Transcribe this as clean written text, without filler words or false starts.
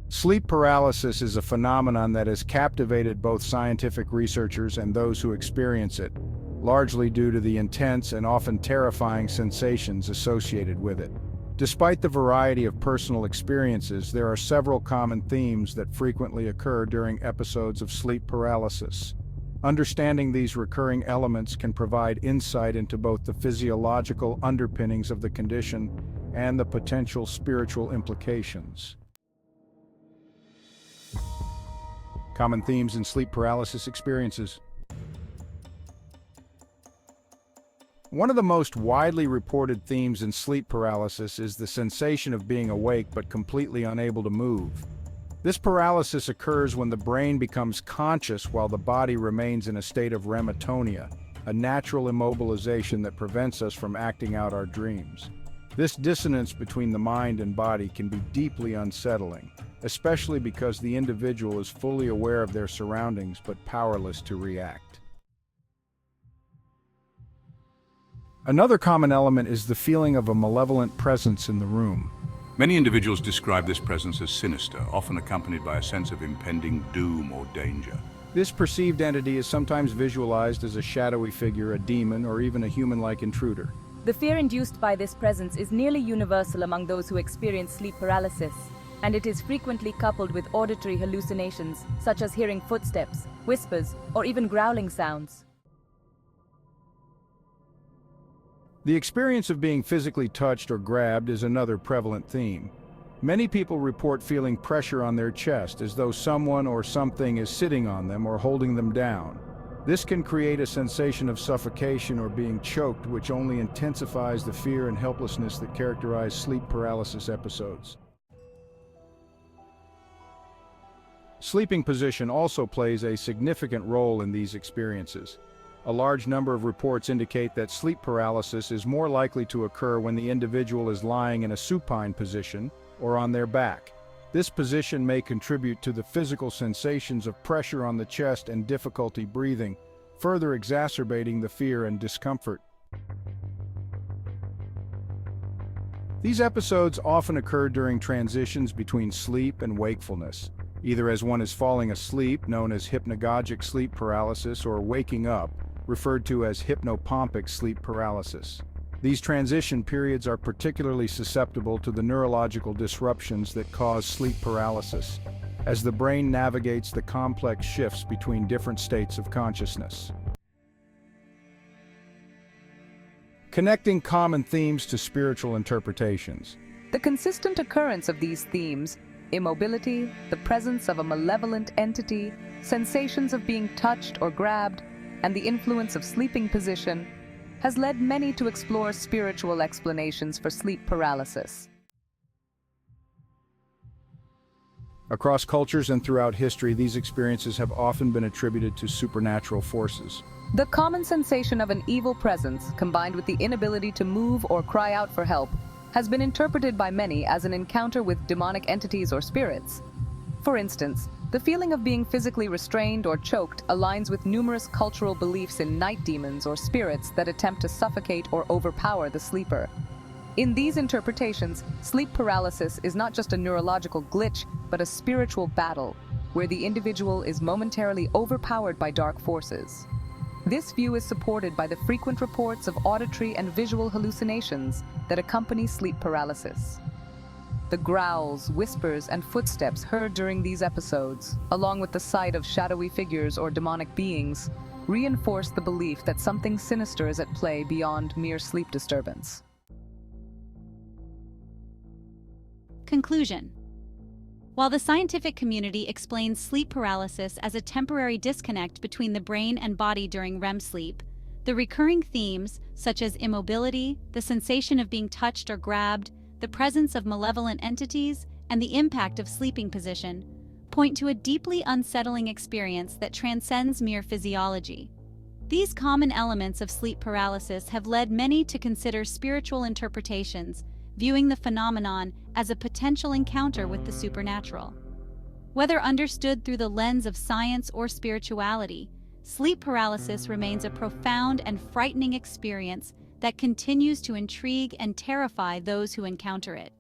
Sleep paralysis is a phenomenon that has captivated both scientific researchers and those who experience it, largely due to the intense and often terrifying sensations associated with it. Despite the variety of personal experiences, there are several common themes that frequently occur during episodes of sleep paralysis. Understanding these recurring elements can provide insight into both the physiological underpinnings of the condition and the potential spiritual implications. Common themes in sleep paralysis experiences. One of the most widely reported themes in sleep paralysis is the sensation of being awake but completely unable to move. This paralysis occurs when the brain becomes conscious while the body remains in a state of REM atonia, a natural immobilization that prevents us from acting out our dreams. This dissonance between the mind and body can be deeply unsettling, especially because the individual is fully aware of their surroundings but powerless to react. Another common element is the feeling of a malevolent presence in the room. Many individuals describe this presence as sinister, often accompanied by a sense of impending doom or danger. This perceived entity is sometimes visualized as a shadowy figure, a demon, or even a human-like intruder. The fear induced by this presence is nearly universal among those who experience sleep paralysis, and it is frequently coupled with auditory hallucinations, such as hearing footsteps, whispers, or even growling sounds. The experience of being physically touched or grabbed is another prevalent theme. Many people report feeling pressure on their chest as though someone or something is sitting on them or holding them down. This can create a sensation of suffocation or being choked, which only intensifies the fear and helplessness that characterize sleep paralysis episodes. Sleeping position also plays a significant role in these experiences. A large number of reports indicate that sleep paralysis is more likely to occur when the individual is lying in a supine position or on their back. This position may contribute to the physical sensations of pressure on the chest and difficulty breathing, further exacerbating the fear and discomfort. These episodes often occur during transitions between sleep and wakefulness, either as one is falling asleep, known as hypnagogic sleep paralysis, or waking up, referred to as hypnopompic sleep paralysis. These transition periods are particularly susceptible to the neurological disruptions that cause sleep paralysis, as the brain navigates the complex shifts between different states of consciousness. Connecting common themes to spiritual interpretations. The consistent occurrence of these themes, immobility, the presence of a malevolent entity, sensations of being touched or grabbed, and the influence of sleeping position, has led many to explore spiritual explanations for sleep paralysis. Across cultures and throughout history, these experiences have often been attributed to supernatural forces. The common sensation of an evil presence, combined with the inability to move or cry out for help, has been interpreted by many as an encounter with demonic entities or spirits. For instance, the feeling of being physically restrained or choked aligns with numerous cultural beliefs in night demons or spirits that attempt to suffocate or overpower the sleeper. In these interpretations, sleep paralysis is not just a neurological glitch, but a spiritual battle, where the individual is momentarily overpowered by dark forces. This view is supported by the frequent reports of auditory and visual hallucinations that accompany sleep paralysis. The growls, whispers, and footsteps heard during these episodes, along with the sight of shadowy figures or demonic beings, reinforce the belief that something sinister is at play beyond mere sleep disturbance. Conclusion. While the scientific community explains sleep paralysis as a temporary disconnect between the brain and body during REM sleep, the recurring themes, such as immobility, the sensation of being touched or grabbed, the presence of malevolent entities, and the impact of sleeping position, point to a deeply unsettling experience that transcends mere physiology. These common elements of sleep paralysis have led many to consider spiritual interpretations, viewing the phenomenon as a potential encounter with the supernatural. Whether understood through the lens of science or spirituality, sleep paralysis remains a profound and frightening experience that continues to intrigue and terrify those who encounter it.